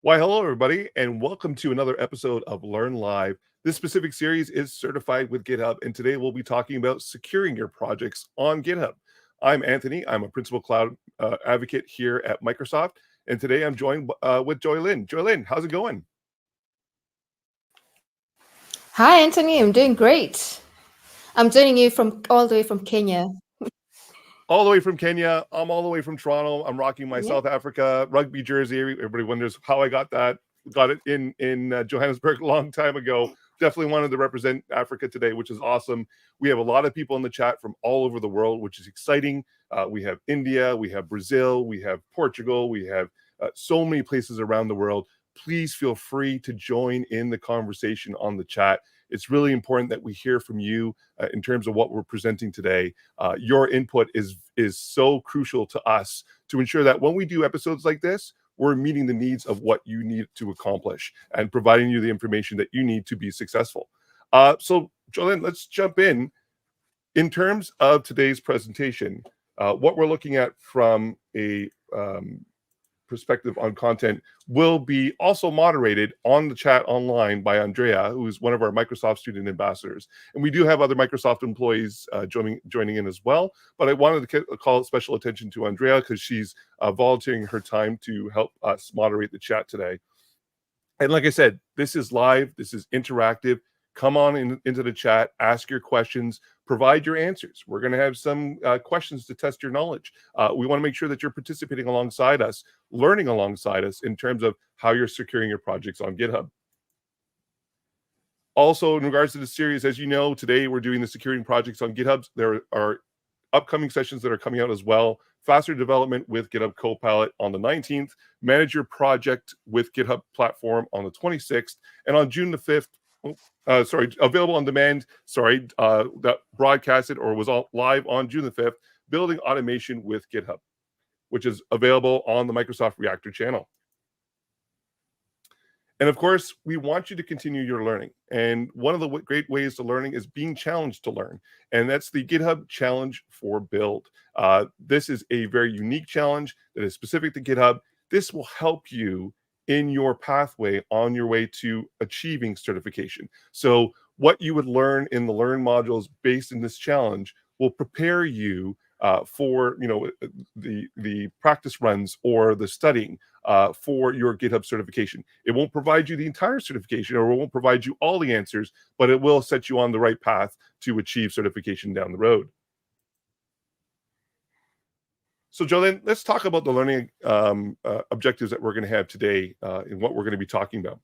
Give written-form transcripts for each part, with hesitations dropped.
Why, hello, everybody, and welcome to another episode of Learn Live. This specific series is certified with GitHub, and today we'll be talking about securing your projects on GitHub. I'm Anthony. I'm a principal cloud advocate here at Microsoft, and today I'm joined with Joylynn. Joylynn, how's it going? Hi, Anthony. I'm doing great. I'm joining you from all the way from Kenya. All the way from Kenya. I'm all the way from Toronto. I'm rocking my Yeah. South Africa rugby jersey. Everybody wonders how I got that. Got it in Johannesburg a long time ago. Definitely wanted to represent Africa today, which is awesome. We have a lot of people in the chat from all over the world, which is exciting. We have India, we have Brazil, we have Portugal, we have so many places around the world. Please feel free to join in the conversation on the chat. It's really important that we hear from you in terms of what we're presenting today. Your input is so crucial to us to ensure that when we do episodes like this, we're meeting the needs of what you need to accomplish and providing you the information that you need to be successful. So, Joylynn, let's jump in. In terms of today's presentation, what we're looking at from a perspective on content will be also moderated on the chat online by Andrea, who is one of our Microsoft student ambassadors. And we do have other Microsoft employees joining in as well. But I wanted to call special attention to Andrea because she's volunteering her time to help us moderate the chat today. And like I said, this is live, this is interactive. Come on into the chat, ask your questions, provide your answers. We're going to have some questions to test your knowledge. We want to make sure that you're participating alongside us, learning alongside us in terms of how you're securing your projects on GitHub. Also, in regards to the series, as you know, today we're doing the securing projects on GitHub. There are upcoming sessions that are coming out as well. Faster development with GitHub Copilot on the 19th, manage your project with GitHub Platform on the 26th, and on June the 5th, available on demand, that broadcasted or was all live on June the 5th, building automation with GitHub, which is available on the Microsoft Reactor channel. And of course, we want you to continue your learning. And one of the great ways to learning is being challenged to learn. And that's the GitHub Challenge for Build. This is a very unique challenge that is specific to GitHub. This will help you in your pathway on your way to achieving certification. So what you would learn in the Learn modules based in this challenge will prepare you for the practice runs or the studying for your GitHub certification. It won't provide you the entire certification, or it won't provide you all the answers, but it will set you on the right path to achieve certification down the road. So, Joylynn, let's talk about the learning objectives that we're going to have today and what we're going to be talking about.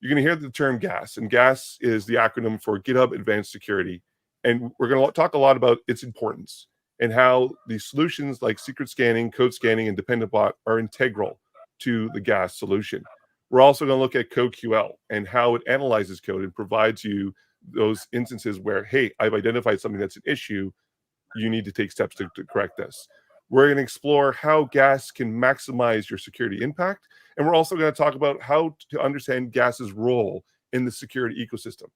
You're going to hear the term GHAS, and GHAS is the acronym for GitHub Advanced Security. And we're going to talk a lot about its importance and how the solutions like secret scanning, code scanning, and dependent bot are integral to the GHAS solution. We're also going to look at CodeQL and how it analyzes code and provides you those instances where, hey, I've identified something that's an issue. You need to take steps to correct this. We're going to explore how GHAS can maximize your security impact. And we're also going to talk about how to understand GHAS's role in the security ecosystem.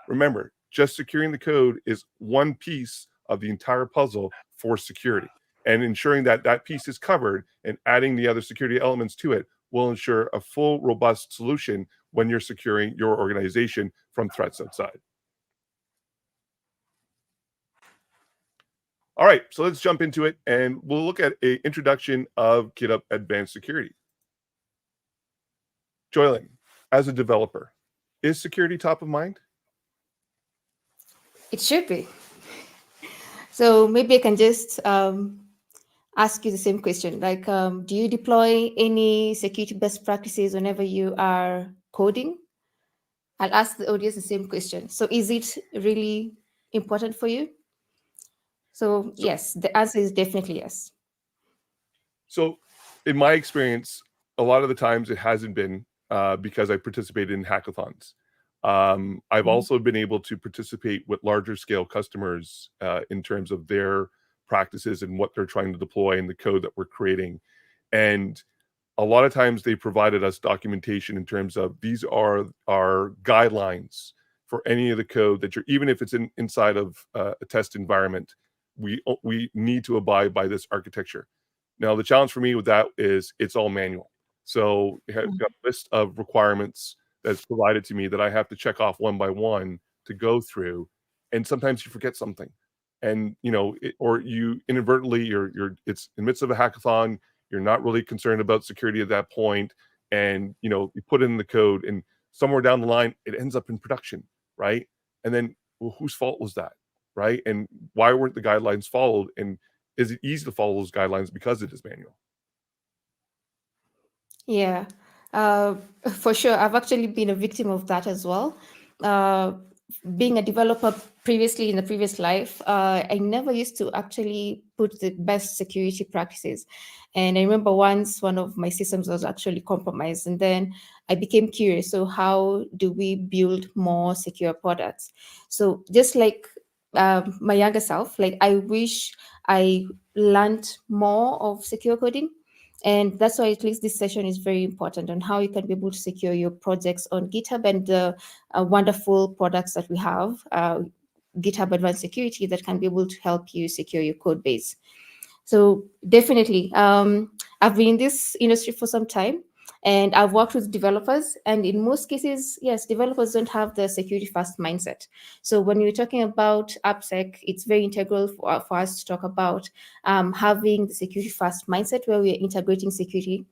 Remember, just securing the code is one piece of the entire puzzle for security. And ensuring that that piece is covered and adding the other security elements to it will ensure a full, robust solution when you're securing your organization from threats outside. All right, so let's jump into it, and we'll look at an introduction of GitHub Advanced Security. Joylynn, as a developer, is security top of mind? It should be. So maybe I can just ask you the same question. Like, do you deploy any security best practices whenever you are coding? I'll ask the audience the same question. So is it really important for you? So yes, the answer is definitely yes. So in my experience, a lot of the times it hasn't been because I participated in hackathons. I've also been able to participate with larger scale customers in terms of their practices and what they're trying to deploy and the code that we're creating. And a lot of times they provided us documentation in terms of these are our guidelines for any of the code that you're, even if it's inside of a test environment, we need to abide by this architecture. Now, the challenge for me with that is it's all manual. So it has got a list of requirements that's provided to me that I have to check off one by one to go through. And sometimes you forget something. And or you inadvertently it's in the midst of a hackathon, you're not really concerned about security at that point, and you put in the code, and somewhere down the line it ends up in production, right? And then, well, whose fault was that, right? And why weren't the guidelines followed? And is it easy to follow those guidelines because it is manual? Yeah, uh, for sure. I've actually been a victim of that as well. Uh, Being a developer previously in the previous life, I never used to actually put the best security practices. And I remember once one of my systems was actually compromised, and then I became curious. So how do we build more secure products? So just like my younger self, like I wish I learned more of secure coding. And that's why at least this session is very important on how you can be able to secure your projects on GitHub and the wonderful products that we have, GitHub Advanced Security, that can be able to help you secure your code base. So definitely, I've been in this industry for some time, and I've worked with developers. And in most cases, yes, developers don't have the security first mindset. So when you're talking about AppSec, it's very integral for us to talk about having the security first mindset, where we're integrating security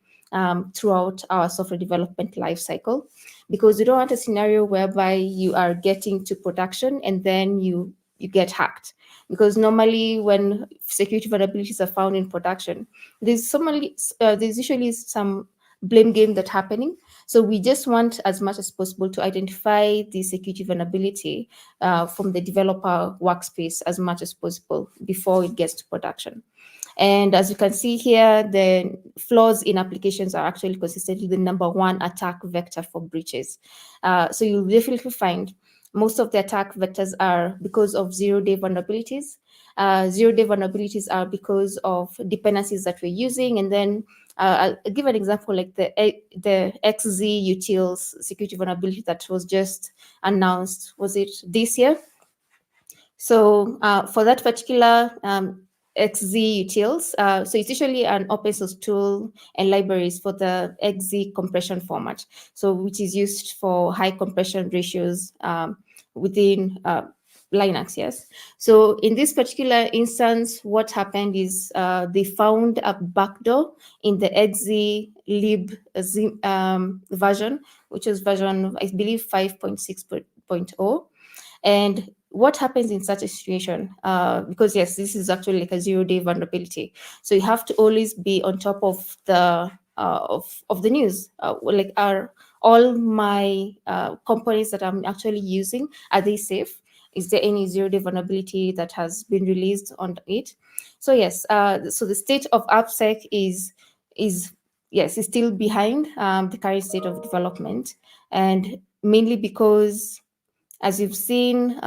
throughout our software development lifecycle, because you don't want a scenario whereby you are getting to production and then you get hacked. Because normally when security vulnerabilities are found in production, there's usually some blame game that's happening. So we just want as much as possible to identify the security vulnerability from the developer workspace as much as possible before it gets to production. And as you can see here, the flaws in applications are actually consistently the number one attack vector for breaches. So you'll definitely find most of the attack vectors are because of zero-day vulnerabilities. Zero-day vulnerabilities are because of dependencies that we're using. And then I'll give an example, like the XZ utils security vulnerability that was just announced. Was it this year? So for that particular XZ utils, so it's usually an open source tool and libraries for the XZ compression format, so which is used for high compression ratios within Linux, yes. So in this particular instance, what happened is they found a backdoor in the XZ lib version, which is version, I believe, 5.6.0. And what happens in such a situation? Because yes, this is actually like a zero-day vulnerability. So you have to always be on top of the of the news. Like, are all my components that I'm actually using, are they safe? Is there any zero-day vulnerability that has been released on it? So yes, so the state of AppSec is yes, is still behind the current state of development, and mainly because, as you've seen,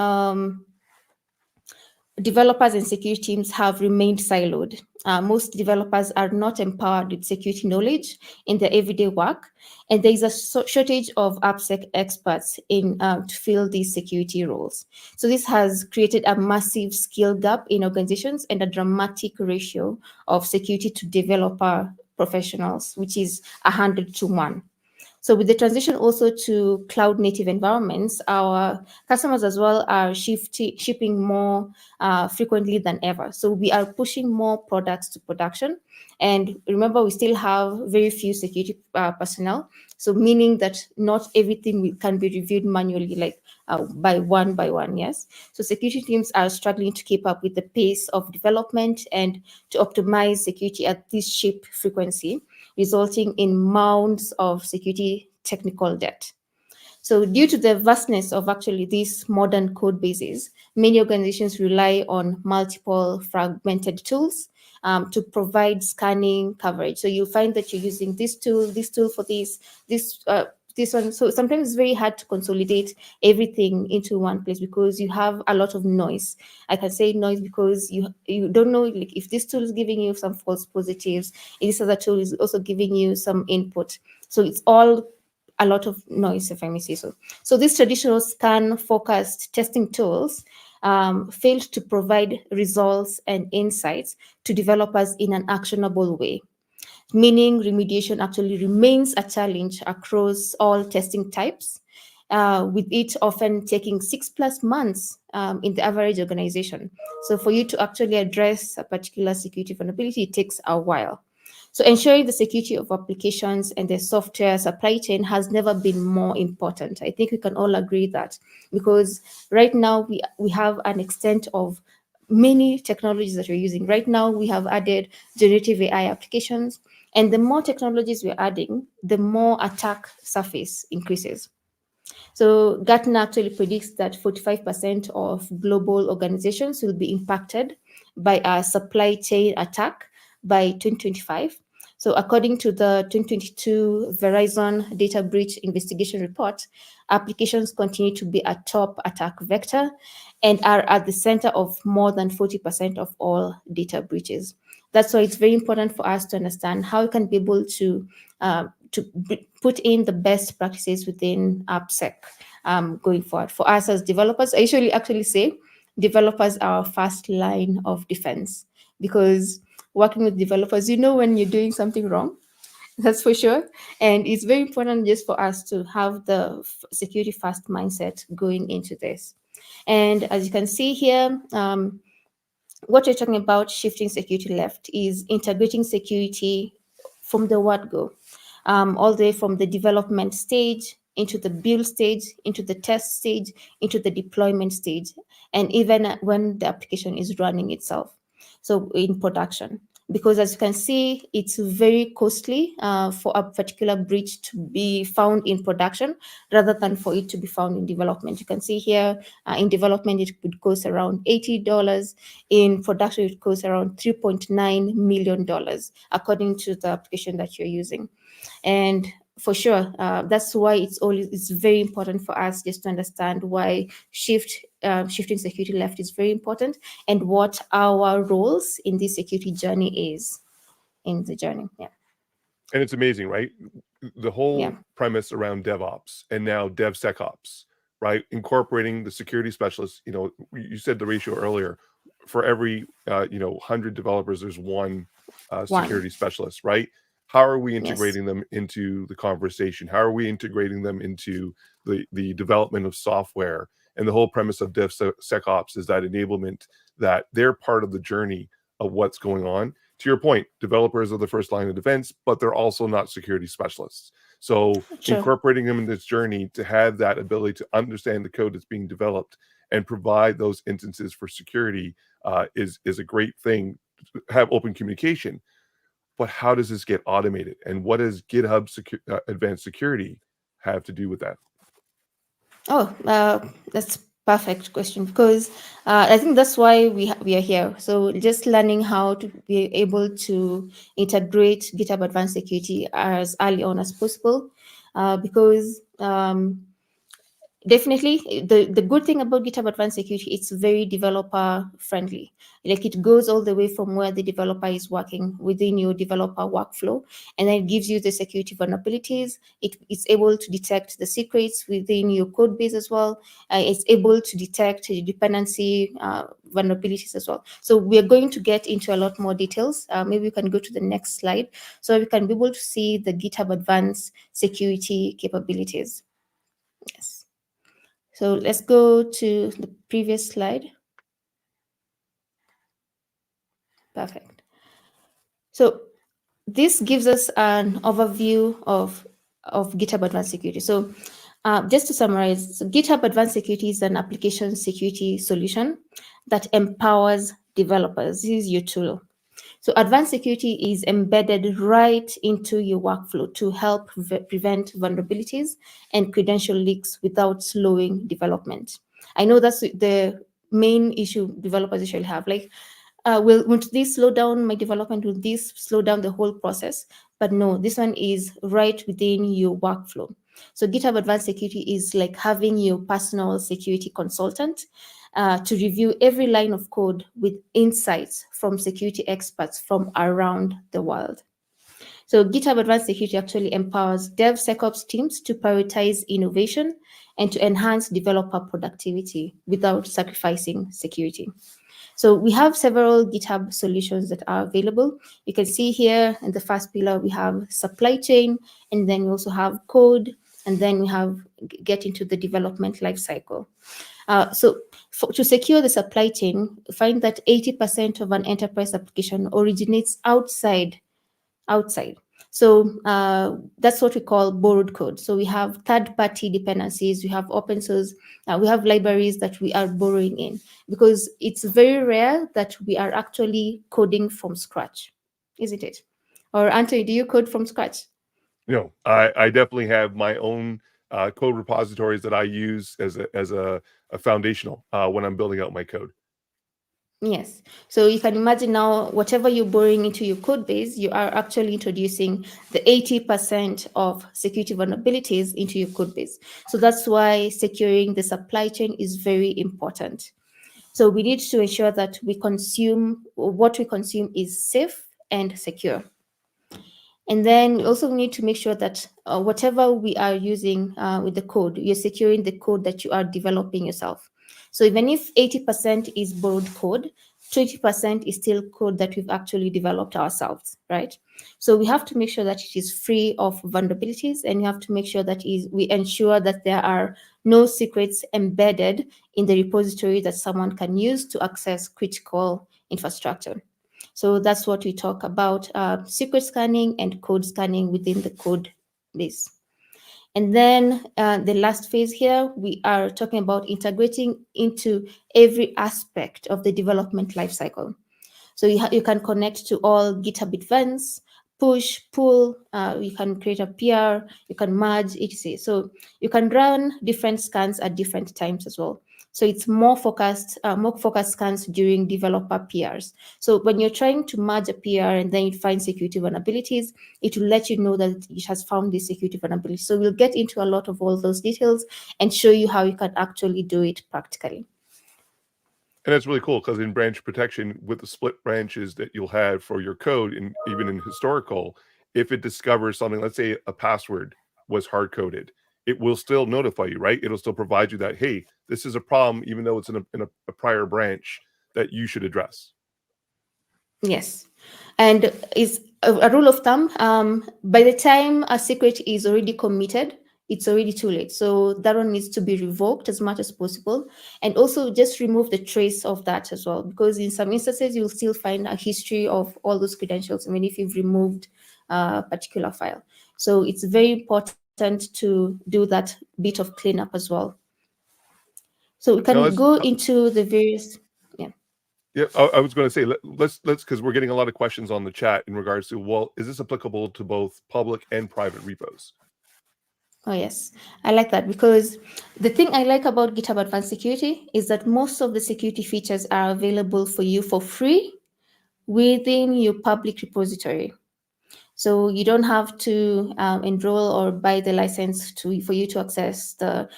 developers and security teams have remained siloed. Most developers are not empowered with security knowledge in their everyday work, and there is a shortage of AppSec experts in to fill these security roles. So this has created a massive skill gap in organizations and a dramatic ratio of security to developer professionals, which is 100 to 1. So with the transition also to cloud native environments, our customers as well are shipping more frequently than ever. So we are pushing more products to production. And remember, we still have very few security personnel. So meaning that not everything can be reviewed manually, like by one, yes. So security teams are struggling to keep up with the pace of development and to optimize security at this ship frequency, resulting in mounds of security technical debt. So due to the vastness of actually these modern code bases, many organizations rely on multiple fragmented tools to provide scanning coverage. So you'll find that you're using this tool for this one. So sometimes it's very hard to consolidate everything into one place because you have a lot of noise. I can say noise because you don't know, like, if this tool is giving you some false positives, if this other tool is also giving you some input. So it's all a lot of noise, if I may say so. So these traditional scan-focused testing tools failed to provide results and insights to developers in an actionable way. meaning remediation actually remains a challenge across all testing types, with it often taking 6+ months in the average organization. So for you to actually address a particular security vulnerability, it takes a while. So ensuring the security of applications and the software supply chain has never been more important. I think we can all agree that, because right now we have an extent of many technologies that we're using. Right now we have added generative AI applications, and the more technologies we're adding, the more attack surface increases. So Gartner actually predicts that 45% of global organizations will be impacted by a supply chain attack by 2025. So according to the 2022 Verizon Data Breach Investigation Report, applications continue to be a top attack vector and are at the center of more than 40% of all data breaches. That's why it's very important for us to understand how we can be able to put in the best practices within AppSec going forward. For us as developers, I usually actually say developers are our first line of defense, because working with developers, you know when you're doing something wrong, that's for sure. And it's very important just for us to have the security first mindset going into this. And as you can see here, what you're talking about shifting security left is integrating security from the word go, all the way from the development stage into the build stage, into the test stage, into the deployment stage, and even when the application is running itself. So in production, because as you can see, it's very costly for a particular breach to be found in production rather than for it to be found in development. You can see here in development, it could cost around $80. In production, it costs around $3.9 million, according to the application that you're using. And for sure, that's why it's very important for us just to understand why shifting security left is very important, and what our roles in this security journey is in the journey. Yeah. And it's amazing, right? The whole Yeah. premise around DevOps and now DevSecOps, right? Incorporating the security specialists. You know, you said the ratio earlier. For every 100 developers, there's one security specialist, right? How are we integrating them into the conversation? How are we integrating them into the development of software? And the whole premise of DevSecOps is that enablement, that they're part of the journey of what's going on. To your point, developers are the first line of defense, but they're also not security specialists. So incorporating them in this journey to have that ability to understand the code that's being developed and provide those instances for security is a great thing. Have open communication. But how does this get automated? And what does GitHub Advanced Security have to do with that? Oh, that's perfect question, because I think that's why we are here. So just learning how to be able to integrate GitHub Advanced Security as early on as possible, because definitely the good thing about GitHub Advanced Security, it's very developer friendly. Like it goes all the way from where the developer is working within your developer workflow, and then it gives you the security vulnerabilities. It's able to detect the secrets within your code base as well. It's able to detect the dependency vulnerabilities as well. So we are going to get into a lot more details. Maybe we can go to the next slide so we can be able to see the GitHub Advanced Security capabilities. Yes. So let's go to the previous slide. Perfect. So this gives us an overview of GitHub Advanced Security. So just to summarize, so GitHub Advanced Security is an application security solution that empowers developers. This is your tool. So advanced security is embedded right into your workflow to help prevent vulnerabilities and credential leaks without slowing development. I know that's the main issue developers usually have. Like, will this slow down my development? Will this slow down the whole process? But no, this one is right within your workflow. So GitHub Advanced Security is like having your personal security consultant to review every line of code with insights from security experts from around the world. So GitHub Advanced Security actually empowers DevSecOps teams to prioritize innovation and to enhance developer productivity without sacrificing security. So we have several GitHub solutions that are available. You can see here in the first pillar, we have supply chain, and then we also have code, and then we have get into the development lifecycle. To secure the supply chain, find that 80% of an enterprise application originates outside. So that's what we call borrowed code. So we have third-party dependencies, we have open source, we have libraries that we are borrowing in, because it's very rare that we are actually coding from scratch, isn't it? Or Anthony, do you code from scratch? No, I definitely have my own code repositories that I use as a foundational when I'm building out my code. Yes. So you can imagine now, whatever you're borrowing into your code base, you are actually introducing the 80% of security vulnerabilities into your code base. So that's why securing the supply chain is very important. So we need to ensure that what we consume is safe and secure. And then we also need to make sure that whatever we are using with the code, you're securing the code that you are developing yourself. So even if 80% is borrowed code, 20% is still code that we've actually developed ourselves, right? So we have to make sure that it is free of vulnerabilities, and we have to make sure that we ensure that there are no secrets embedded in the repository that someone can use to access critical infrastructure. So that's what we talk about, secret scanning and code scanning within the code base. And then the last phase here, we are talking about integrating into every aspect of the development lifecycle. So you can connect to all GitHub events, push, pull, you can create a PR, you can merge, etc. So you can run different scans at different times as well. So it's more focused scans during developer PRs. So when you're trying to merge a PR and then you find security vulnerabilities, it will let you know that it has found this security vulnerability. So we'll get into a lot of all those details and show you how you can actually do it practically. And that's really cool because in branch protection, with the split branches that you'll have for your code, and even in historical, if it discovers something, let's say a password was hard coded, it will still notify you, right? It'll still provide you that, hey, this is a problem, even though it's in a prior branch that you should address. Yes. And is a rule of thumb, by the time a secret is already committed, it's already too late. So that one needs to be revoked as much as possible. And also just remove the trace of that as well, because in some instances, you'll still find a history of all those credentials, I mean, if you've removed a particular file. So it's very important to do that bit of cleanup as well. So we can go into the various, yeah. Yeah, I was going to say let's because we're getting a lot of questions on the chat in regards to, well, is this applicable to both public and private repos? Oh, yes. I like that, because the thing I like about GitHub Advanced Security is that most of the security features are available for you for free within your public repository. So you don't have to enroll or buy the license for you to access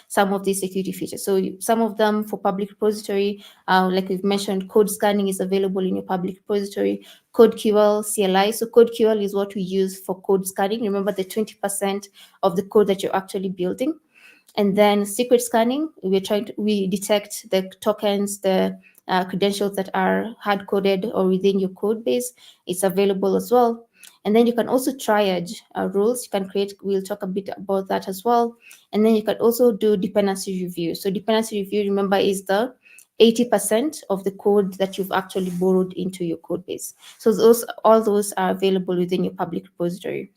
some of these security features. So some of them for public repository, like we've mentioned, code scanning is available in your public repository, CodeQL, CLI. So CodeQL is what we use for code scanning. Remember the 20% of the code that you're actually building. And then secret scanning, we detect the tokens, the credentials that are hard-coded or within your code base. It's available as well. And then you can also triage rules. You can create, we'll talk a bit about that as well. And then you can also do dependency review. So dependency review, remember, is the 80% of the code that you've actually borrowed into your code base. So all those are available within your public repository.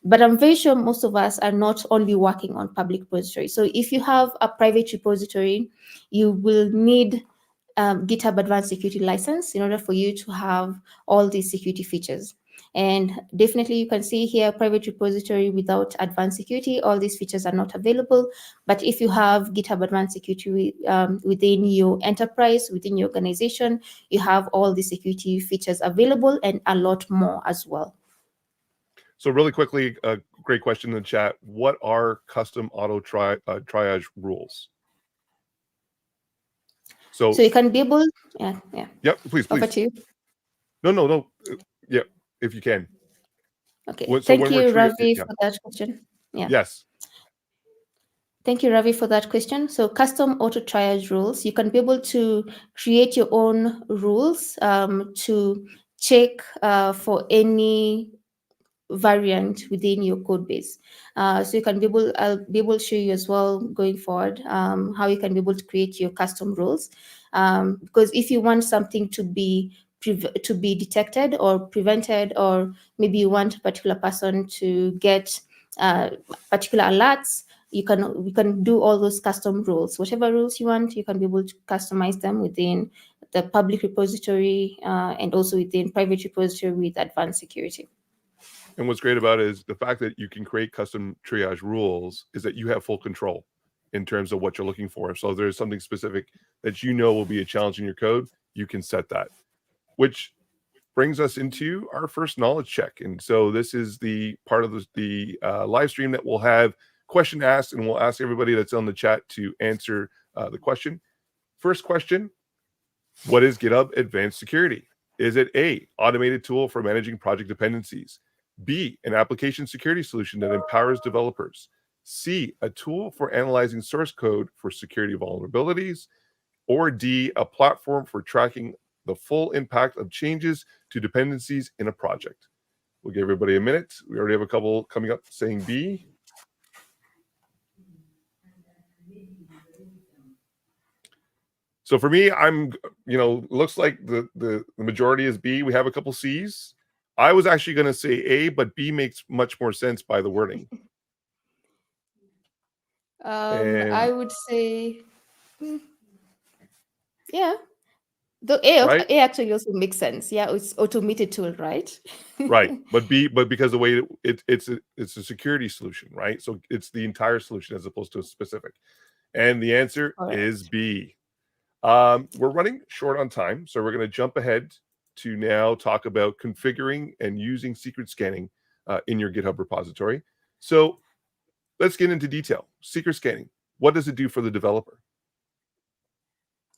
But I'm very sure most of us are not only working on public repository. So if you have a private repository, you will need GitHub Advanced Security license in order for you to have all these security features. And definitely you can see here, private repository without advanced security, all these features are not available. But if you have GitHub Advanced Security within your enterprise, within your organization, you have all the security features available and a lot more as well. So really quickly, a great question in the chat. What are custom auto triage rules? So you can be able, yeah. Yep, please. Over to you. No. Yeah, if you can. Okay. So Thank when we're you, Ravi, yeah. for that question. Yeah. Yes. Thank you, Ravi, for that question. So custom auto triage rules, you can be able to create your own rules to check for any variant within your code base. So you can be able, I'll be able to show you as well going forward how you can be able to create your custom rules. Because if you want something to be detected or prevented, or maybe you want a particular person to get particular alerts, you can do all those custom rules. Whatever rules you want, you can be able to customize them within the public repository and also within private repository with advanced security. And what's great about it is the fact that you can create custom triage rules is that you have full control in terms of what you're looking for. So if there's something specific that you know will be a challenge in your code, you can set that, which brings us into our first knowledge check. And so this is the part of the live stream that we'll have question asked, and we'll ask everybody that's on the chat to answer the question. First question, what is GitHub Advanced Security? Is it A, automated tool for managing project dependencies? B, an application security solution that empowers developers? C, a tool for analyzing source code for security vulnerabilities? Or D, a platform for tracking the full impact of changes to dependencies in a project? We'll give everybody a minute. We already have a couple coming up saying B. So for me, I'm, looks like the majority is B. We have a couple C's. I was actually going to say A, but B makes much more sense by the wording. I would say, yeah, the A actually also makes sense. Yeah, it's automated tool, right? Right, but because the way it's a security solution, right? So it's the entire solution as opposed to a specific. And the answer is B. We're running short on time, so we're going to jump ahead to now talk about configuring and using secret scanning in your GitHub repository. So let's get into detail. Secret scanning, what does it do for the developer?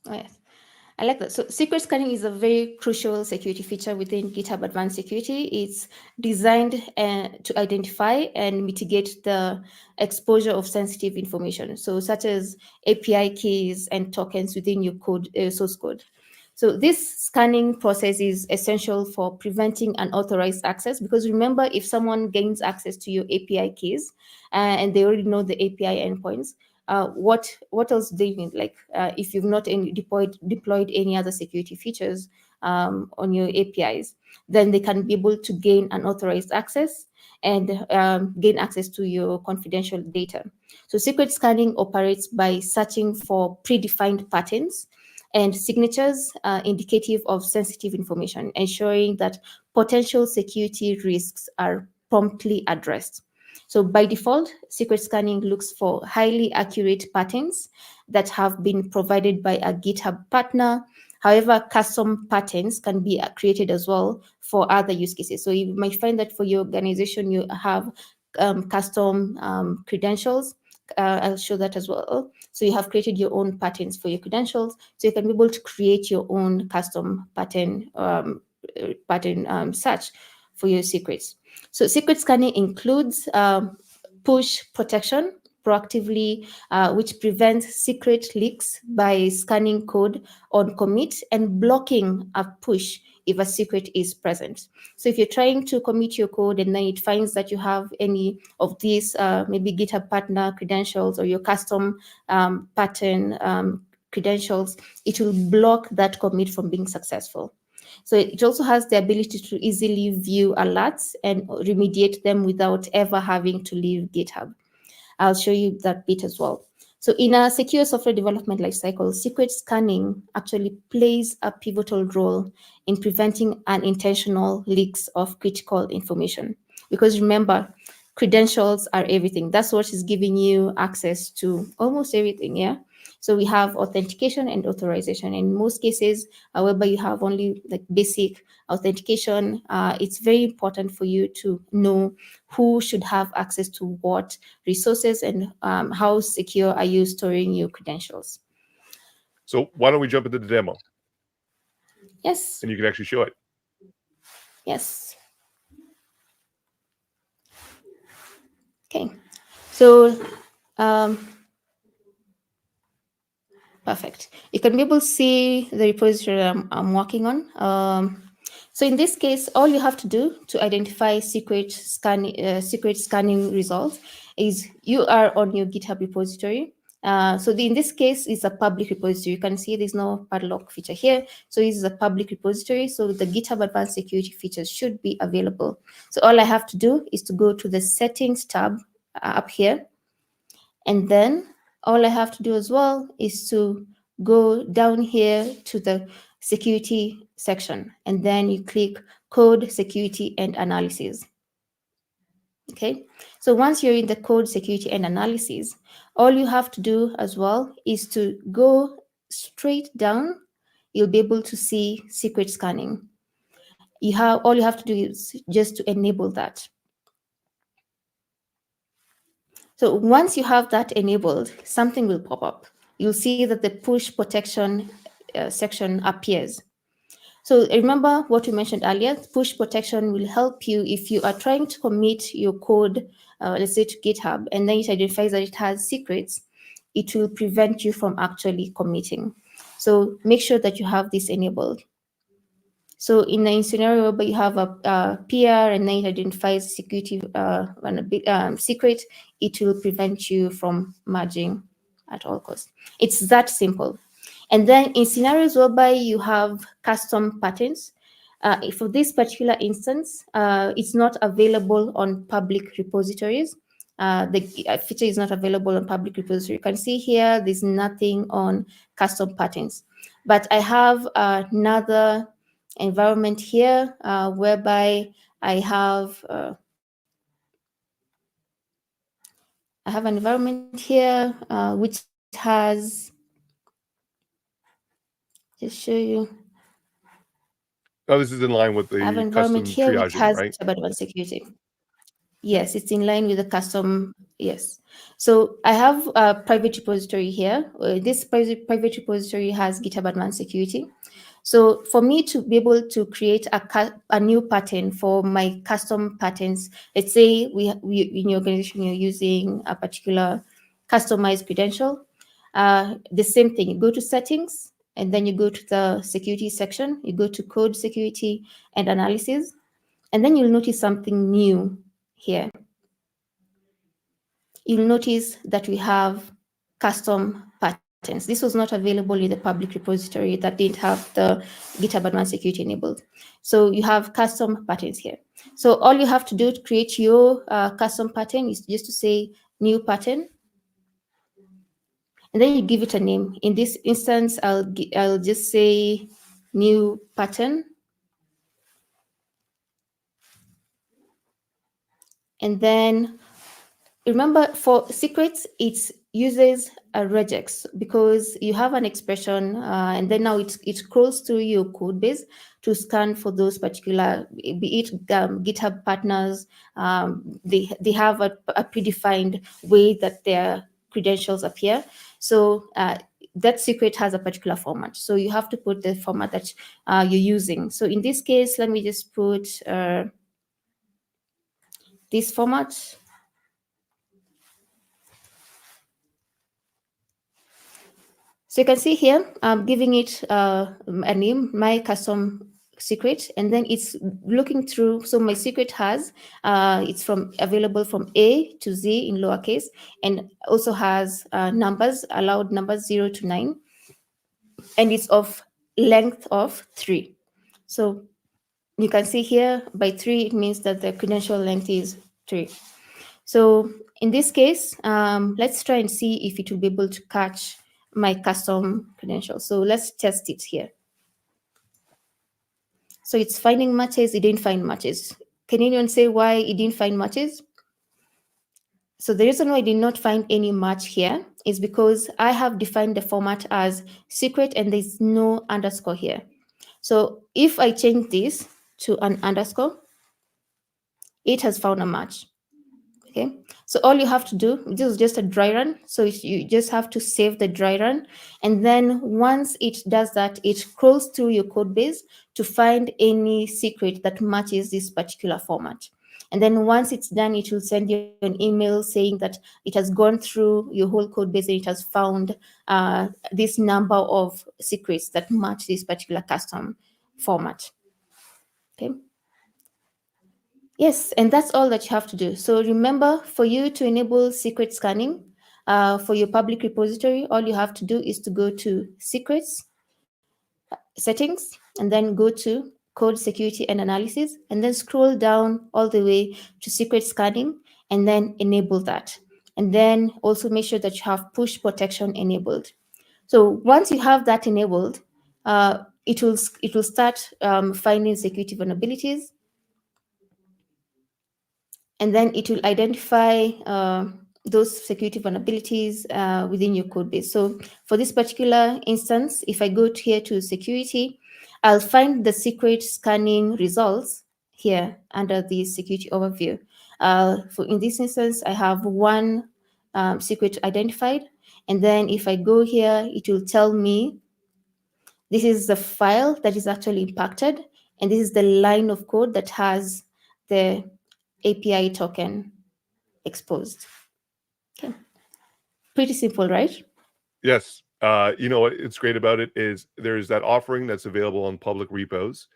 Oh, yes. I like that. So secret scanning is a very crucial security feature within GitHub Advanced Security. It's designed to identify and mitigate the exposure of sensitive information, so such as API keys and tokens within your code, source code. So this scanning process is essential for preventing unauthorized access, because remember, if someone gains access to your API keys and they already know the API endpoints, what else do you need? Like if you've not deployed any other security features on your APIs, then they can be able to gain unauthorized access and gain access to your confidential data. So secret scanning operates by searching for predefined patterns and signatures indicative of sensitive information, ensuring that potential security risks are promptly addressed. So by default, secret scanning looks for highly accurate patterns that have been provided by a GitHub partner. However, custom patterns can be created as well for other use cases. So you might find that for your organization, you have custom credentials. I'll show that as well. So you have created your own patterns for your credentials. So you can be able to create your own custom pattern search for your secrets. So secret scanning includes push protection proactively, which prevents secret leaks by scanning code on commit and blocking a push if a secret is present. So if you're trying to commit your code and then it finds that you have any of these, maybe GitHub partner credentials or your custom pattern credentials, it will block that commit from being successful. So it also has the ability to easily view alerts and remediate them without ever having to leave GitHub. I'll show you that bit as well. So in a secure software development lifecycle, secret scanning actually plays a pivotal role in preventing unintentional leaks of critical information. Because remember, credentials are everything. That's what is giving you access to almost everything, yeah? So we have authentication and authorization. In most cases, whereby you have only like basic authentication, it's very important for you to know who should have access to what resources and how secure are you storing your credentials. So why don't we jump into the demo? Yes. And you can actually show it. Yes. Okay, so perfect. You can be able to see the repository I'm working on. So in this case, all you have to do to identify secret scanning results is you are on your GitHub repository. In this case, it's a public repository. You can see there's no padlock feature here. So this is a public repository. So the GitHub Advanced Security features should be available. So all I have to do is to go to the settings tab up here. And then all I have to do as well is to go down here to the security section, and then you click code, security, and analysis. Okay, so once you're in the code, security, and analysis, all you have to do as well is to go straight down. You'll be able to see secret scanning. All you have to do is just to enable that. So once you have that enabled, something will pop up. You'll see that the push protection section appears. So remember what we mentioned earlier, push protection will help you if you are trying to commit your code, let's say to GitHub, and then it identifies that it has secrets, it will prevent you from actually committing. So make sure that you have this enabled. So in a scenario where you have a PR and then it identifies security and a big secret, it will prevent you from merging at all costs. It's that simple. And then in scenarios whereby you have custom patterns, for this particular instance, it's not available on public repositories. The feature is not available on public repository. You can see here, there's nothing on custom patterns. But I have another environment here whereby I have an environment here which has, just show you. Oh, this is in line with I have an the environment custom here which triaging, has right? GitHub Advanced Security. Yes, it's in line with the custom. Yes. So I have a private repository here. This private repository has GitHub Advanced Security. So for me to be able to create a new pattern for my custom patterns, let's say we in your organization, you're using a particular customized credential. The same thing, you go to settings, and then you go to the security section, you go to code, security, and analysis, and then you'll notice something new here. You'll notice that we have custom patterns. This was not available in the public repository that didn't have the GitHub Advanced Security enabled. So you have custom patterns here. So all you have to do to create your custom pattern is just to say new pattern, and then you give it a name. In this instance, I'll just say new pattern. And then remember, for secrets, it uses a regex because you have an expression, and then now it scrolls through your code base to scan for those particular, be it GitHub partners. They have a predefined way that their credentials appear. So that secret has a particular format. So you have to put the format that you're using. So in this case, let me just put this format. So you can see here, I'm giving it a name, my custom secret, and then it's looking through. So my secret has, it's available from A to Z in lowercase, and also has numbers, allowed numbers 0 to 9, and it's of length of 3. So you can see here by 3, it means that the credential length is 3. So in this case, let's try and see if it will be able to catch my custom credentials. So let's test it here. So it's finding matches, it didn't find matches. Can anyone say why it didn't find matches? So the reason why I did not find any match here is because I have defined the format as secret and there's no underscore here. So if I change this to an underscore, it has found a match. Okay, so all you have to do, this is just a dry run. So you just have to save the dry run. And then once it does that, it scrolls through your code base to find any secret that matches this particular format. And then once it's done, it will send you an email saying that it has gone through your whole code base and it has found this number of secrets that match this particular custom format. Okay. Yes, and that's all that you have to do. So remember, for you to enable secret scanning for your public repository, all you have to do is to go to secrets, settings, and then go to code security and analysis, and then scroll down all the way to secret scanning, and then enable that. And then also make sure that you have push protection enabled. So once you have that enabled, it will start finding security vulnerabilities, and then it will identify those security vulnerabilities within your code base. So for this particular instance, if I go here to security, I'll find the secret scanning results here under the security overview. In this instance, I have one secret identified. And then if I go here, it will tell me this is the file that is actually impacted, and this is the line of code that has the API token exposed. Okay. Pretty simple, right? Yes. You know what it's great about it is there's that offering that's available on public repos.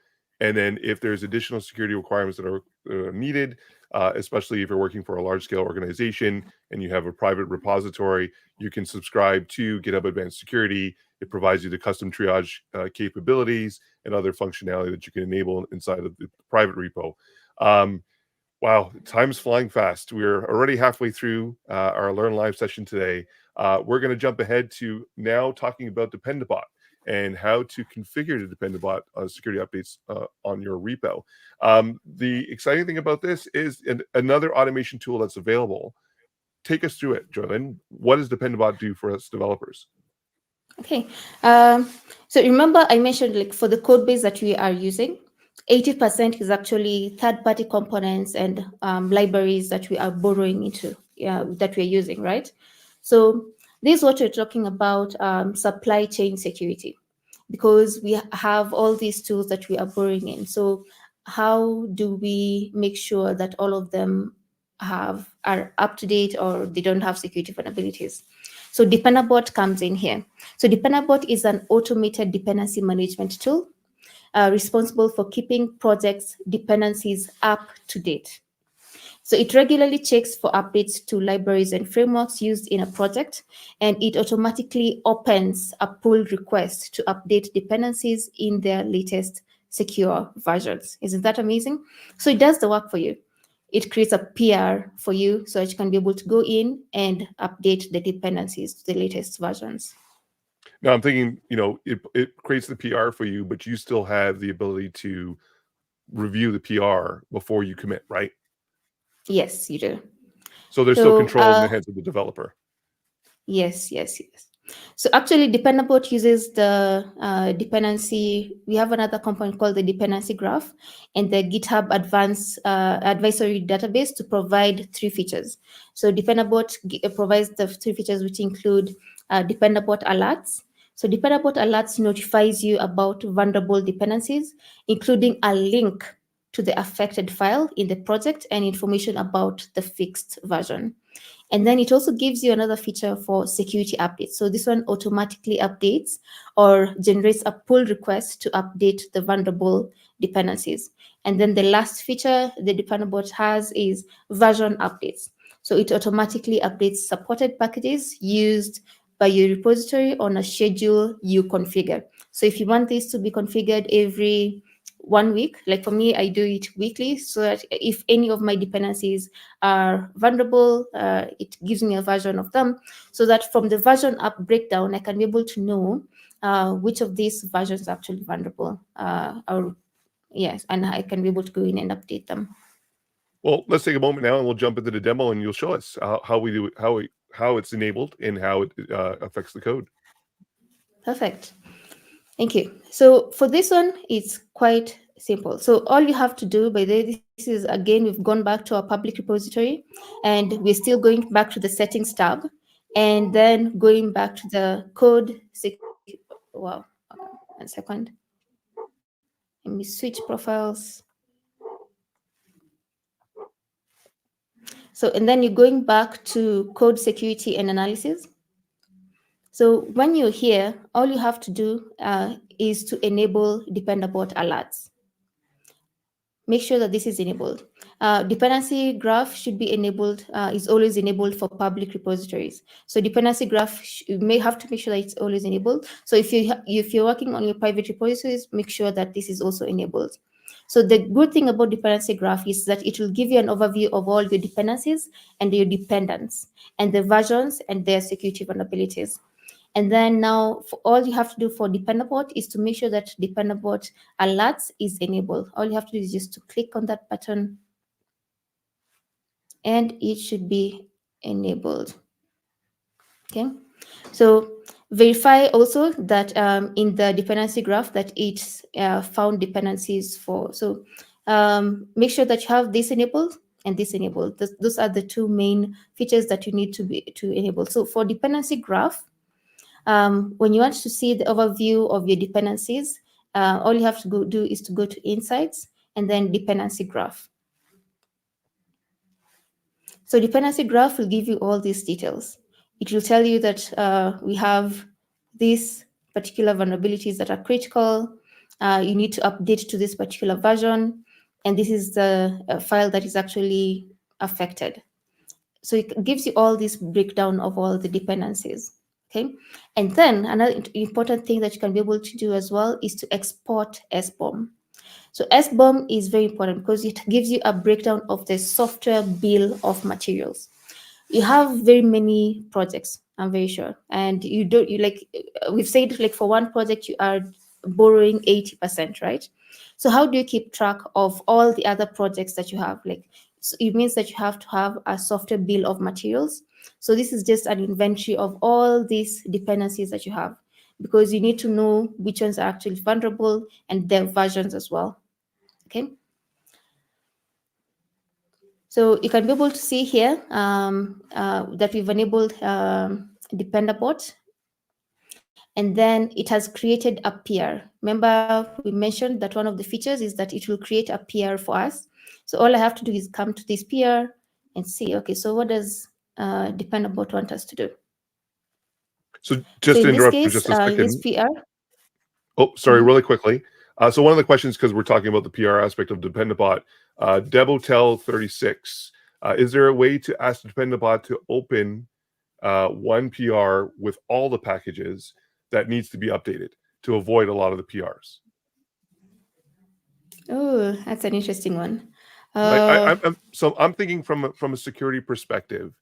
And then if there's additional security requirements that are needed, especially if you're working for a large scale organization and you have a private repository, you can subscribe to GitHub Advanced Security. It provides you the custom triage capabilities and other functionality that you can enable inside of the private repo. Wow, time's flying fast. We're already halfway through our Learn Live session today. We're going to jump ahead to now talking about Dependabot and how to configure the Dependabot security updates on your repo. The exciting thing about this is another automation tool that's available. Take us through it, Joylynn. What does Dependabot do for us developers? Okay. So remember I mentioned, like, for the code base that we are using, 80% is actually third-party components and libraries that we are borrowing into, that we're using, right? So this is what we're talking about, supply chain security, because we have all these tools that we are borrowing in. So how do we make sure that all of them are up to date, or they don't have security vulnerabilities? So Dependabot comes in here. So Dependabot is an automated dependency management tool responsible for keeping projects' dependencies up to date. So it regularly checks for updates to libraries and frameworks used in a project, and it automatically opens a pull request to update dependencies in their latest secure versions. Isn't that amazing? So it does the work for you. It creates a PR for you so that you can be able to go in and update the dependencies to the latest versions. Now I'm thinking, you know, it creates the PR for you, but you still have the ability to review the PR before you commit, right? Yes, you do. So there's still So control in the hands of the developer. yes. So actually, Dependabot uses the dependency. We have another component called the dependency graph and the GitHub Advanced Advisory Database to provide three features. So Dependabot provides the three features, which include Dependabot alerts. So Dependabot alerts notifies you about vulnerable dependencies, including a link to the affected file in the project and information about the fixed version. And then it also gives you another feature for security updates. So this one automatically updates or generates a pull request to update the vulnerable dependencies. And then the last feature the Dependabot has is version updates. So it automatically updates supported packages used by your repository on a schedule you configure. So if you want this to be configured every 1 week, like for me, I do it weekly, so that if any of my dependencies are vulnerable, it gives me a version of them, so that from the version up breakdown, I can be able to know which of these versions are actually vulnerable. Yes, and I can be able to go in and update them. Well, let's take a moment now and we'll jump into the demo and you'll show us how we do it, how it's enabled and how it affects the code. Perfect. Thank you. So for this one, it's quite simple. So all you have to do, by the way, this is, again, we've gone back to our public repository and we're still going back to the settings tab and then going back to the code. Wow, 1 second. Let me switch profiles. So, and then you're going back to code security and analysis. So when you're here, all you have to do is to enable dependable alerts. Make sure that this is enabled. Dependency graph should be enabled, is always enabled for public repositories. So dependency graph, you may have to make sure that it's always enabled. So if you're working on your private repositories, make sure that this is also enabled. So the good thing about dependency graph is that it will give you an overview of all your dependencies and your dependents and the versions and their security vulnerabilities. And then now all you have to do for dependabot is to make sure that dependabot alerts is enabled. All you have to do is just to click on that button and it should be enabled. Okay, so verify also that in the dependency graph that it's found dependencies for. So make sure that you have this enabled and this enabled. Those are the two main features that you need to enable. So for dependency graph, when you want to see the overview of your dependencies, all you have to do is to go to Insights and then Dependency Graph. So dependency graph will give you all these details. It will tell you that we have these particular vulnerabilities that are critical. You need to update to this particular version, and this is the file that is actually affected. So it gives you all this breakdown of all the dependencies. Okay, and then another important thing that you can be able to do as well is to export SBOM. So SBOM is very important because it gives you a breakdown of the software bill of materials. You have very many projects, I'm very sure, and we've said, like, for one project you are borrowing 80%, right? So how do you keep track of all the other projects that you have? Like, so it means that you have to have a software bill of materials. So this is just an inventory of all these dependencies that you have, because you need to know which ones are actually vulnerable and their versions as well. Okay. So you can be able to see here that we've enabled Dependabot, and then it has created a PR. Remember, we mentioned that one of the features is that it will create a PR for us. So all I have to do is come to this PR and see, okay, so what does Dependabot want us to do? So just So to in this interrupt for case, just a in this second. PR. Oh, sorry, really quickly. So one of the questions, because we're talking about the PR aspect of Dependabot, Debotel36, is there a way to ask Dependabot to open one PR with all the packages that needs to be updated to avoid a lot of the PRs? Oh, that's an interesting one. Like I'm thinking from a security perspective,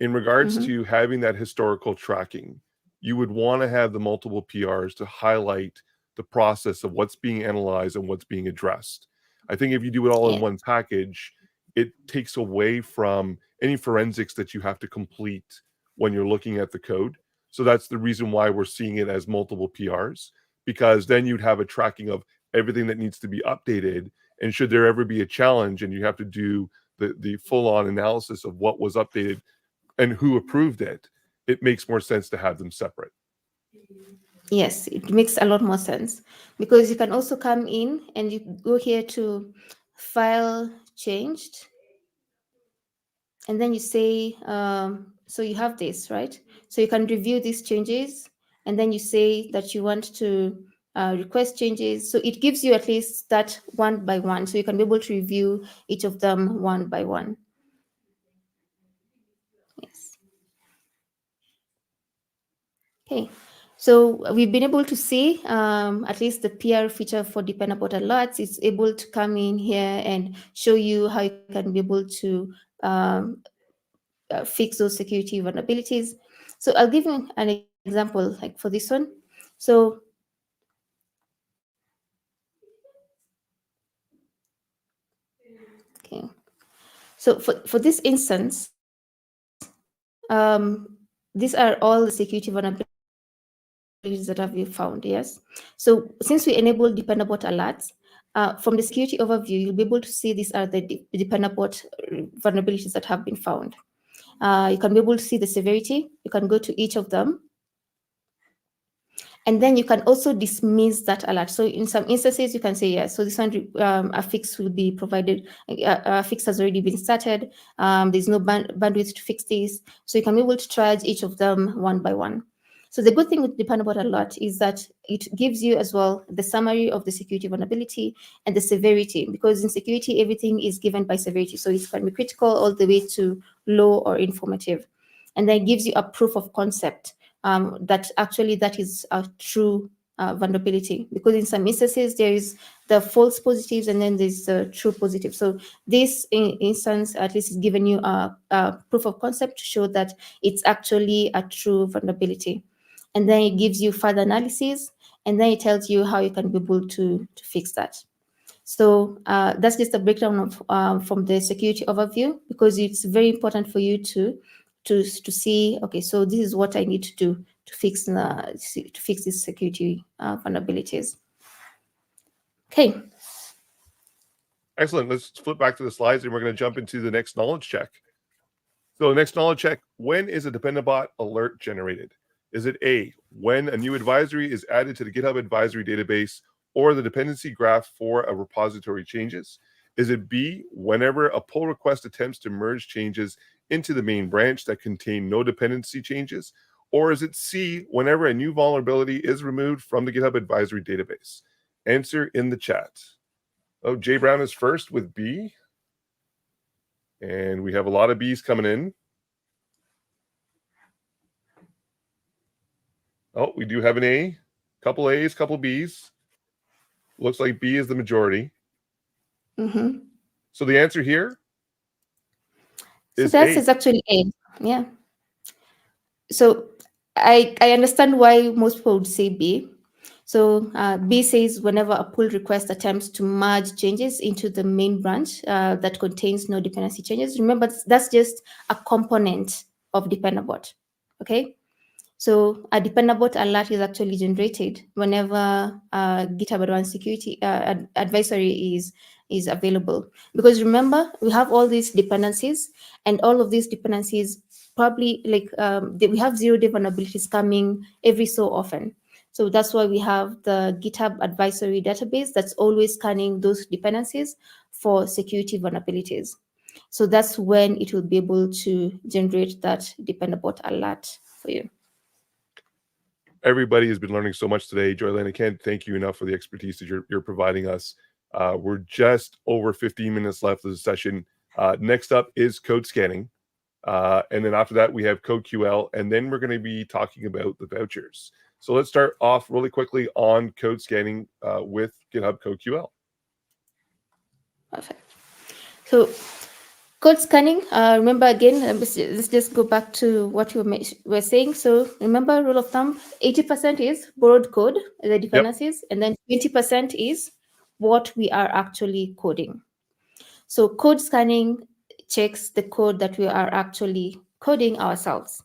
in regards to having that historical tracking, you would want to have the multiple PRs to highlight the process of what's being analyzed and what's being addressed. I think if you do it all in one package, it takes away from any forensics that you have to complete when you're looking at the code. So that's the reason why we're seeing it as multiple PRs, because then you'd have a tracking of everything that needs to be updated. And should there ever be a challenge and you have to do the full-on analysis of what was updated and who approved it, it makes more sense to have them separate. Yes, it makes a lot more sense, because you can also come in and you go here to file changed, and then you say, so you have this, right? So you can review these changes, and then you say that you want to request changes. So it gives you at least that one by one, so you can be able to review each of them one by one. Yes. Okay. So we've been able to see at least the PR feature for Dependabot alerts is able to come in here and show you how you can be able to fix those security vulnerabilities. So I'll give you an example, like for this one. So okay, so for this instance, these are all the security vulnerabilities that have been found. Yes. So since we enabled Dependabot alerts, from the security overview, you'll be able to see these are the Dependabot vulnerabilities that have been found. You can be able to see the severity. You can go to each of them. And then you can also dismiss that alert. So in some instances, you can say, yes, so this one, a fix will be provided, a fix has already been started. There's no bandwidth to fix this. So you can be able to triage each of them one by one. So the good thing with dependable alert is that it gives you as well the summary of the security vulnerability and the severity, because in security, everything is given by severity. So it can be critical all the way to low or informative. And then it gives you a proof of concept that actually that is a true vulnerability, because in some instances there is the false positives and then there's the true positive. So this instance at least is giving you a proof of concept to show that it's actually a true vulnerability. And then it gives you further analysis, and then it tells you how you can be able to fix that. So that's just a breakdown of from the security overview, because it's very important for you to see, okay, so this is what I need to do to fix these security vulnerabilities. Okay. Excellent. Let's flip back to the slides and we're going to jump into the next knowledge check. So the next knowledge check, when is a Dependabot alert generated? Is it A, when a new advisory is added to the GitHub advisory database or the dependency graph for a repository changes? Is it B, whenever a pull request attempts to merge changes into the main branch that contain no dependency changes? Or is it C, whenever a new vulnerability is removed from the GitHub advisory database? Answer in the chat. Oh, Jay Brown is first with B. And we have a lot of B's coming in. Oh, we do have an A, couple A's, couple B's. Looks like B is the majority. Mm-hmm. So the answer here is A. Is actually A. Yeah. So I understand why most people would say B. So B says whenever a pull request attempts to merge changes into the main branch that contains no dependency changes. Remember, that's just a component of Dependabot. Okay. So a Dependabot alert is actually generated whenever GitHub Advanced Security advisory is available. Because remember, we have all these dependencies, and all of these dependencies probably we have zero-day vulnerabilities coming every so often. So that's why we have the GitHub advisory database that's always scanning those dependencies for security vulnerabilities. So that's when it will be able to generate that Dependabot alert for you. Everybody has been learning so much today. Joylynn, I can't thank you enough for the expertise that you're providing us. We're just over 15 minutes left of the session. Next up is code scanning. And then after that, we have CodeQL. And then we're going to be talking about the vouchers. So let's start off really quickly on code scanning with GitHub CodeQL. Perfect. So code scanning, remember again, let's just go back to what you were saying. So remember, rule of thumb, 80% is borrowed code, the dependencies, and then 20% is what we are actually coding. So code scanning checks the code that we are actually coding ourselves.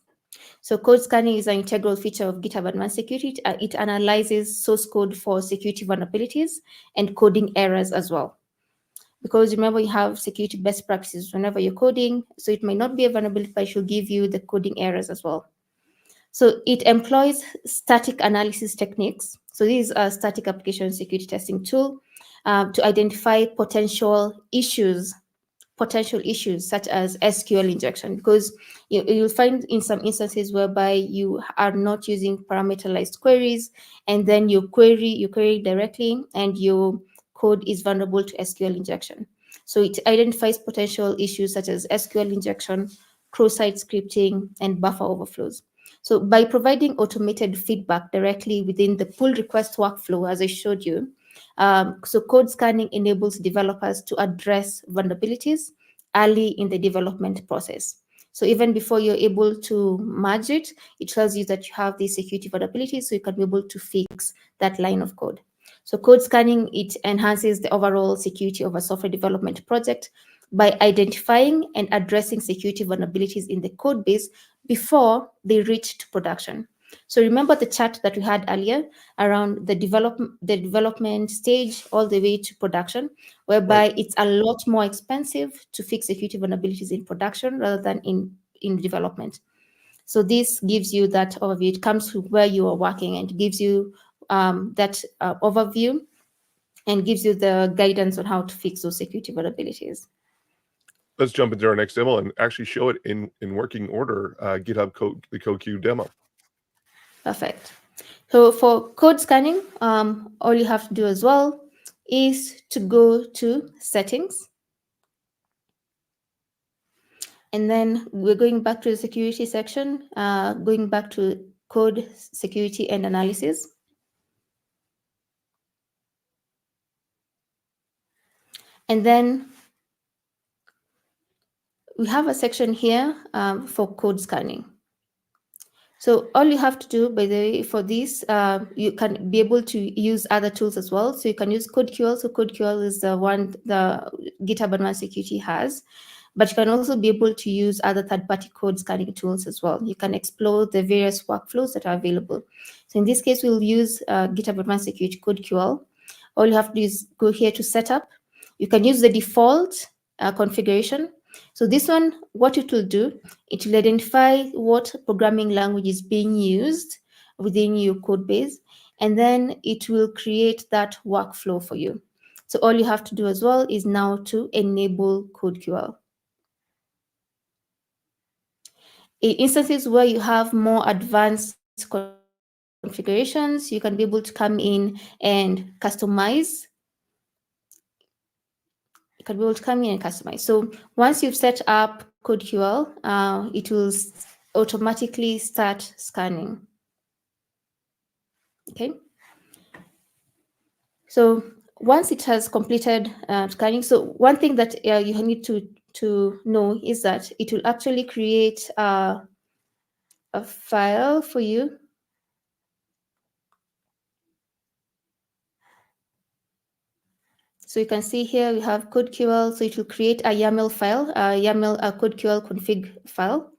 So code scanning is an integral feature of GitHub Advanced Security. It analyzes source code for security vulnerabilities and coding errors as well. Because remember, you have security best practices whenever you're coding. So it may not be a vulnerability, but it should give you the coding errors as well. So it employs static analysis techniques. So this is a static application security testing tool to identify potential issues such as SQL injection, because you'll find in some instances whereby you are not using parameterized queries, and then you query directly and your code is vulnerable to SQL injection. So it identifies potential issues such as SQL injection, cross-site scripting, and buffer overflows. So by providing automated feedback directly within the pull request workflow, as I showed you, so code scanning enables developers to address vulnerabilities early in the development process. So even before you're able to merge it, it tells you that you have these security vulnerabilities, so you can be able to fix that line of code. So code scanning, it enhances the overall security of a software development project by identifying and addressing security vulnerabilities in the code base before they reach to production. So remember the chart that we had earlier around the development stage all the way to production, whereby it's a lot more expensive to fix security vulnerabilities in production rather than in development. So this gives you that overview. It comes to where you are working and gives you that overview and gives you the guidance on how to fix those security vulnerabilities. Let's jump into our next demo and actually show it in working order. GitHub the CodeQL demo. Perfect. So for code scanning, all you have to do as well is to go to settings. And then we're going back to the security section, going back to code security and analysis. And then we have a section here for code scanning. So all you have to do, by the way, for this, you can be able to use other tools as well. So you can use CodeQL. So CodeQL is the one the GitHub Advanced Security has, but you can also be able to use other third-party code scanning tools as well. You can explore the various workflows that are available. So in this case, we'll use GitHub Advanced Security CodeQL. All you have to do is go here to setup. You can use the default configuration. So this one, what it will do, it will identify what programming language is being used within your code base, and then it will create that workflow for you. So all you have to do as well is now to enable CodeQL. In instances where you have more advanced configurations, you can be able to come in and customize. So once you've set up CodeQL, it will automatically start scanning. Okay. So once it has completed scanning, so one thing that you need to know is that it will actually create a file for you. So you can see here we have CodeQL. So it will create a YAML file, a CodeQL config file.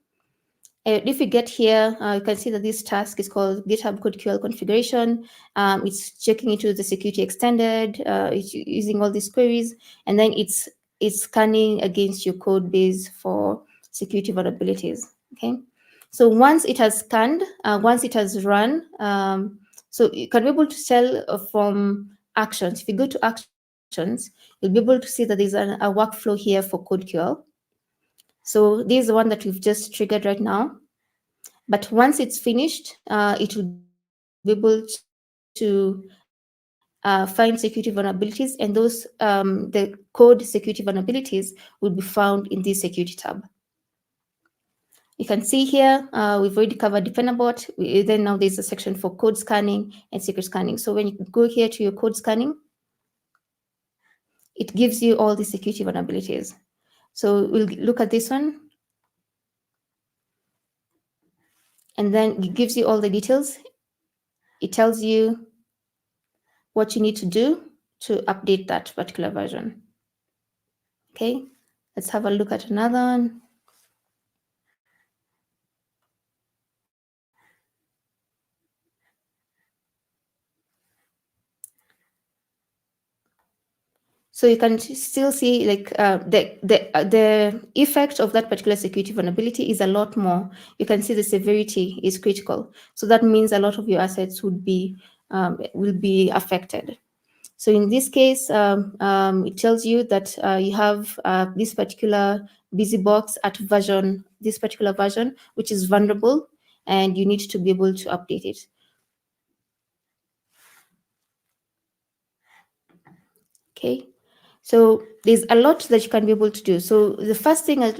If you get here, you can see that this task is called GitHub CodeQL configuration. It's checking into the security extended, it's using all these queries, and then it's scanning against your code base for security vulnerabilities. Okay, so once it has scanned, once it has run, so you can be able to tell from actions. If you go to actions, you'll be able to see that there's a workflow here for CodeQL. So this is the one that we've just triggered right now. But once it's finished, it will be able to find security vulnerabilities, and those the code security vulnerabilities will be found in this security tab. You can see here, we've already covered Dependabot. Then now there's a section for code scanning and secret scanning. So when you go here to your code scanning, it gives you all the security vulnerabilities. So we'll look at this one. And then it gives you all the details. It tells you what you need to do to update that particular version. Okay, let's have a look at another one. So you can still see like the effect of that particular security vulnerability is a lot more. You can see the severity is critical. So that means a lot of your assets will be affected. So in this case, it tells you that you have this particular busy box at this particular version, which is vulnerable, and you need to be able to update it. Okay, so there's a lot that you can be able to do. So the first thing I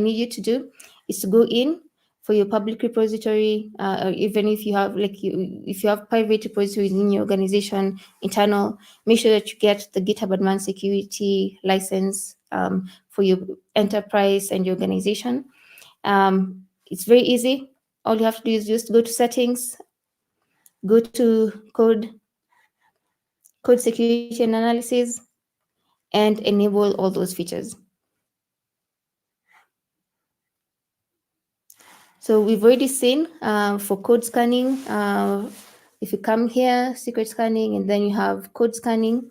need you to do is to go in for your public repository, or even if you have if you have private repositories in your organization, internal, make sure that you get the GitHub Advanced Security license for your enterprise and your organization. It's very easy. All you have to do is just go to settings, go to code security and analysis, and enable all those features. So we've already seen for code scanning, if you come here, secret scanning, and then you have code scanning,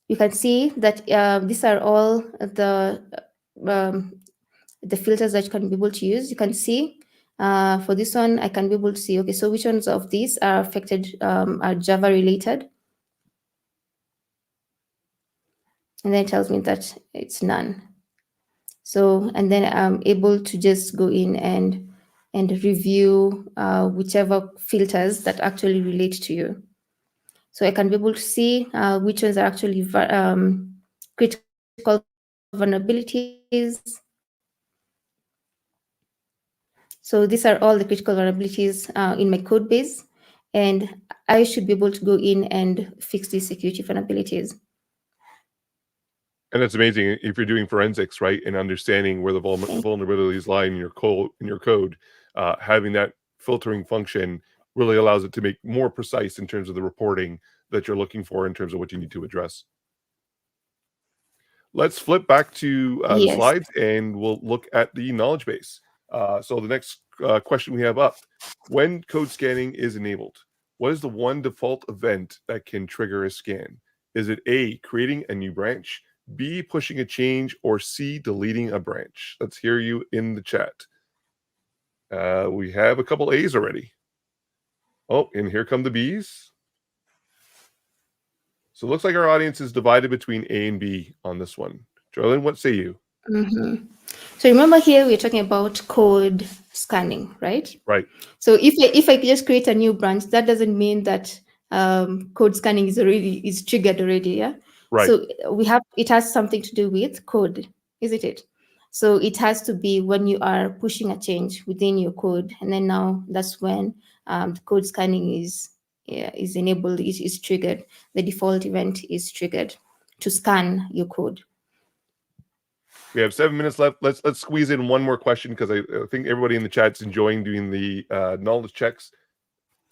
you can see that these are all the the filters that you can be able to use. You can see for this one, I can be able to see, okay, so which ones of these are affected, are Java related. And then it tells me that it's none. So, and then I'm able to just go in and review whichever filters that actually relate to you. So I can be able to see which ones are actually critical vulnerabilities. So these are all the critical vulnerabilities in my code base, and I should be able to go in and fix these security vulnerabilities. And it's amazing if you're doing forensics, right, and understanding where the vulnerabilities lie in your code. Having that filtering function really allows it to make more precise in terms of the reporting that you're looking for in terms of what you need to address. Let's flip back to the Yes. slides, and we'll look at the knowledge base. So the next question we have up: when code scanning is enabled, what is the one default event that can trigger a scan? Is it A, creating a new branch, B, pushing a change, or C, deleting a branch? Let's hear you in the chat. We have a couple A's already. Oh, and here come the B's. So it looks like our audience is divided between A and B on this one. Joylynn, what say you? Mm-hmm. So remember here we're talking about code scanning, right? Right. So if I just create a new branch, that doesn't mean that code scanning is triggered already. Yeah. Right. So it has something to do with code, isn't it? So it has to be when you are pushing a change within your code, and then now that's when the code scanning is enabled, is triggered. The default event is triggered to scan your code. We have 7 minutes left. Let's squeeze in one more question, because I think everybody in the chat's enjoying doing the knowledge checks.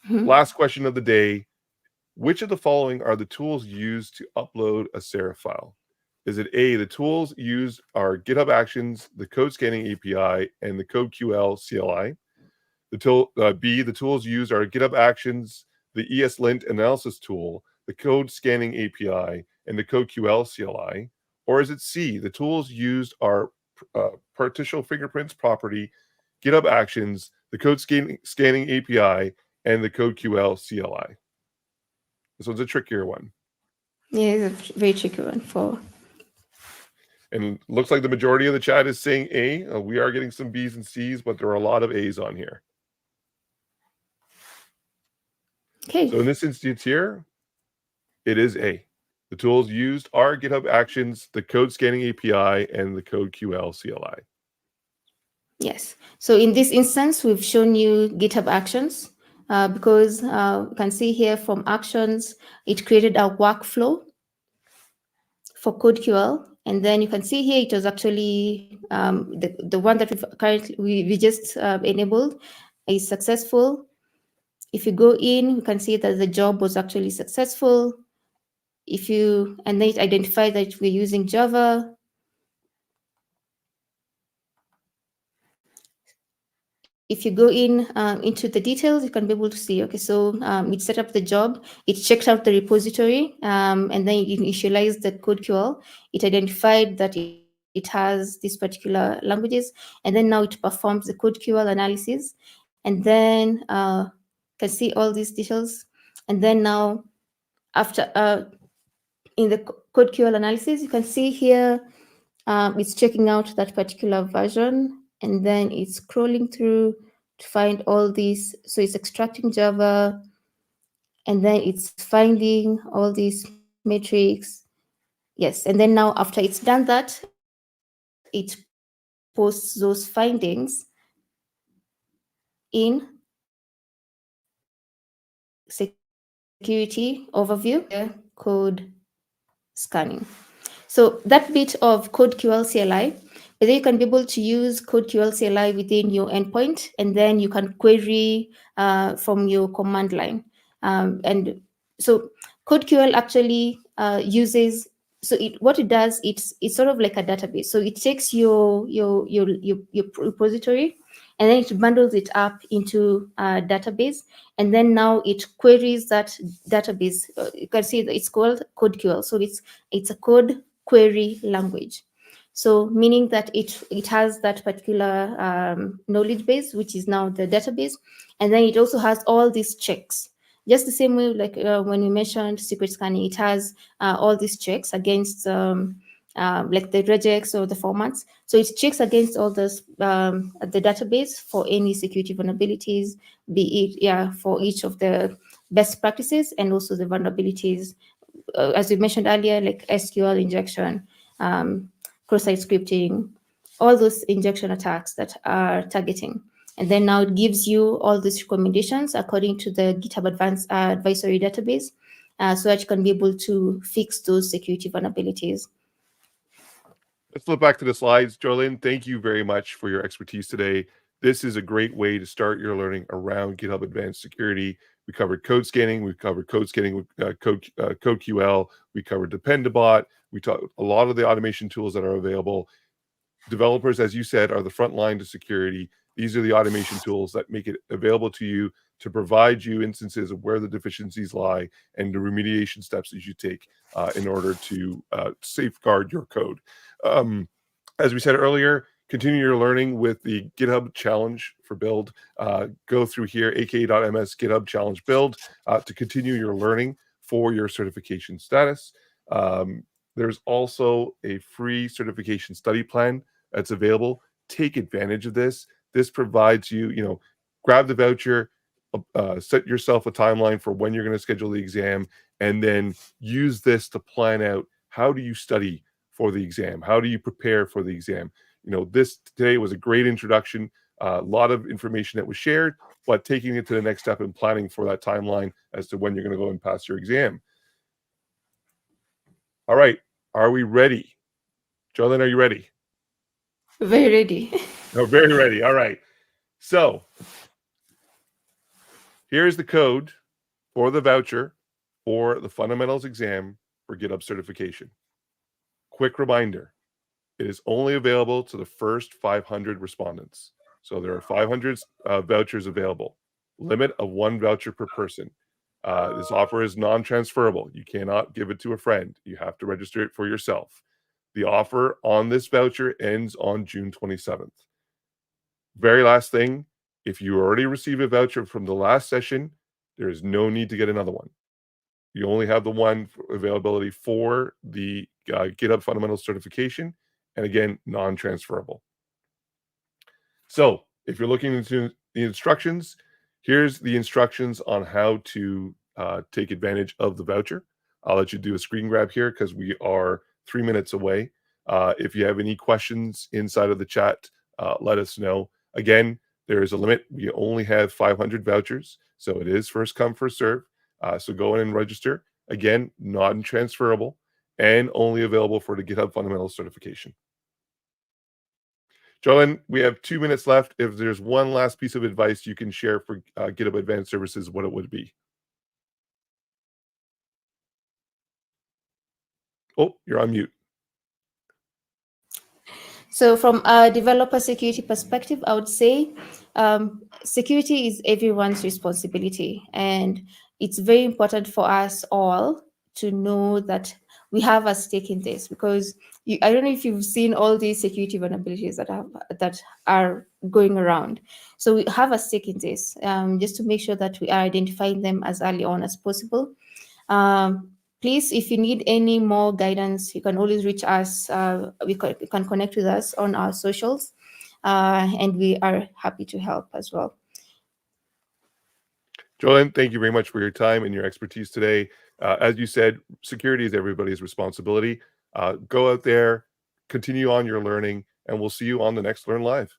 Mm-hmm. Last question of the day: which of the following are the tools used to upload a Serif file? Is it A, the tools used are GitHub Actions, the Code Scanning API, and the CodeQL CLI? B, the tools used are GitHub Actions, the ESLint analysis tool, the Code Scanning API, and the CodeQL CLI? Or is it C, the tools used are partial fingerprints property, GitHub Actions, the Code Scanning API, and the CodeQL CLI? This one's a trickier one. Yeah, it's a very tricky one for. And looks like the majority of the chat is saying A. We are getting some B's and C's, but there are a lot of A's on here. Okay. So in this instance here, it is A. The tools used are GitHub Actions, the Code Scanning API, and the CodeQL CLI. Yes. So in this instance, we've shown you GitHub Actions because you can see here from Actions, it created a workflow for CodeQL. And then you can see here, it was actually the one that we just enabled is successful. If you go in, you can see that the job was actually successful. And then it identified that we're using Java. If you go in into the details, you can be able to see, okay, so it set up the job, it checked out the repository, and then it initialized the CodeQL. It identified that it has these particular languages, and then now it performs the CodeQL analysis, and then can see all these details. And then now, after in the CodeQL analysis, you can see here, it's checking out that particular version, and then it's scrolling through to find all these. So it's extracting Java, and then it's finding all these metrics. Yes, and then now after it's done that, it posts those findings in security overview, code scanning. So that bit of CodeQL CLI, whether you can be able to use CodeQL CLI within your endpoint, and then you can query from your command line. And so CodeQL actually uses, so what it does, it's sort of like a database. So it takes your repository, and then it bundles it up into a database, and then now it queries that database. You can see that it's called CodeQL. So it's a code query language. So meaning that it has that particular knowledge base, which is now the database, and then it also has all these checks. Just the same way, like when we mentioned secret scanning, it has all these checks against like the regex or the formats. So it checks against all this the database for any security vulnerabilities, be it for each of the best practices and also the vulnerabilities, as we mentioned earlier, like SQL injection, cross-site scripting, all those injection attacks that are targeting. And then now it gives you all these recommendations according to the GitHub Advanced Advisory database, so that you can be able to fix those security vulnerabilities. Let's flip back to the slides. Joylynn, thank you very much for your expertise today. This is a great way to start your learning around GitHub Advanced Security. We covered code scanning. We covered code scanning with CodeQL. We covered Dependabot. We talked a lot of the automation tools that are available. Developers, as you said, are the front line to security. These are the automation tools that make it available to you to provide you instances of where the deficiencies lie and the remediation steps that you take in order to safeguard your code. As we said earlier, continue your learning with the GitHub Challenge for Build. Go through here, aka.ms GitHub Challenge Build, to continue your learning for your certification status. There's also a free certification study plan that's available. Take advantage of this. This provides you, grab the voucher, set yourself a timeline for when you're going to schedule the exam, and then use this to plan out how do you study for the exam? How do you prepare for the exam? This today was a great introduction, a lot of information that was shared, but taking it to the next step and planning for that timeline as to when you're going to go and pass your exam. All right. Are we ready? Joylynn, are you ready? Very ready. No, very ready. All right. So here's the code for the voucher for the fundamentals exam for GitHub certification. Quick reminder, it is only available to the first 500 respondents. So there are 500 vouchers available. Limit of 1 voucher per person. This offer is non-transferable. You cannot give it to a friend. You have to register it for yourself. The offer on this voucher ends on June 27th. Very last thing, if you already received a voucher from the last session, there is no need to get another one. You only have the one availability for the GitHub Fundamentals certification, and again, non-transferable. So if you're looking into the instructions, here's the instructions on how to take advantage of the voucher. I'll let you do a screen grab here because we are 3 minutes away. If you have any questions inside of the chat, let us know. Again, there is a limit. We only have 500 vouchers, so it is first come, first serve. So go in and register. Again, non-transferable and only available for the GitHub Fundamentals certification. Joylynn, we have 2 minutes left. If there's one last piece of advice you can share for GitHub Advanced Services, what it would be. Oh, you're on mute. So from a developer security perspective, I would say security is everyone's responsibility. And it's very important for us all to know that we have a stake in this, because I don't know if you've seen all these security vulnerabilities that are going around. So we have a stake in this, just to make sure that we are identifying them as early on as possible. Please, if you need any more guidance, you can always reach us. You can connect with us on our socials, and we are happy to help as well. Joylynn, thank you very much for your time and your expertise today. As you said, security is everybody's responsibility. Go out there, continue on your learning, and we'll see you on the next Learn Live.